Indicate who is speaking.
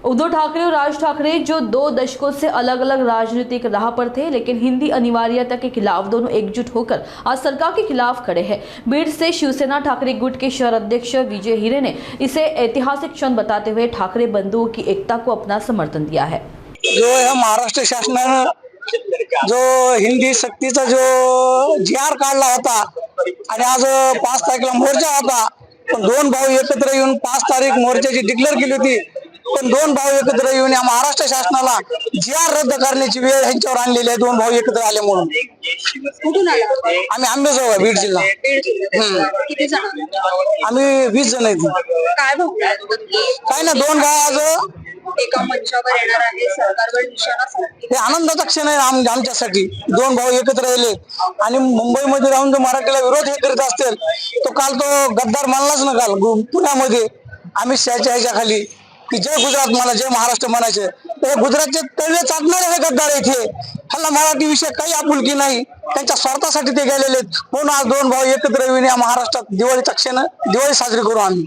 Speaker 1: उद्धव ठाकरे और राज ठाकरे जो 2 दशकों से अलग अलग राजनीतिक राह पर थे, लेकिन हिंदी अनिवार्यता के खिलाफ दोनों एकजुट होकर आज सरकार के खिलाफ खड़े हैं। बीड़ से शिवसेना ठाकरे गुट के शहर अध्यक्ष विजय हिरे ने इसे ऐतिहासिक क्षण बताते हुए ठाकरे बंधुओं की एकता को अपना समर्थन दिया है।
Speaker 2: जो है महाराष्ट्र शासनानं जो हिंदी सक्तीचा जो जी.आर. काढला होता आणि आज 5 तारखेला मोर्चा होता, पण 2 भाऊ एकत्र येऊन 5 तारीख मोर्चाची डिक्लेअर केली होती, पण 2 भाऊ एकत्र येऊन या महाराष्ट्र शासनाला जी.आर. रद्द करण्याची वेळ ह्यांच्यावर आणलेली आहे। 2 भाऊ एकत्र आले म्हणून।
Speaker 3: कुठून आला?
Speaker 2: आम्ही आंबेजोगाई बीड जिल्हा।
Speaker 3: किती जण?
Speaker 2: आम्ही 20 जण आहेत।
Speaker 3: काय भावना
Speaker 2: काय ना 2 भाऊ आज
Speaker 3: एका मंचावर येणार आहे, सरकारवर निशाणा साधतील।
Speaker 2: हे आनंदाचा क्षण आहे आमच्यासाठी। 2 भाऊ एकत्र राहिले आणि मुंबईमध्ये राहून जो मराठीला विरोध हे करीत असतील, तो काल तो गद्दार मानलाच ना। काल पुण्यामध्ये अमित शहाच्या ह्याच्या खाली की जय गुजरात म्हणा, जय महाराष्ट्र म्हणायचे, हे गुजरातचे तळवे चाटणारे हे गद्दार आहेत। ह्याला मराठी विषय काही आपुलकी नाही, त्यांच्या स्वार्थासाठी ते गेलेले आहेत। म्हणून आज 2 भाऊ एकत्र येऊन या महाराष्ट्रात दिवाळीचा क्षण दिवाळी साजरी करू आम्ही।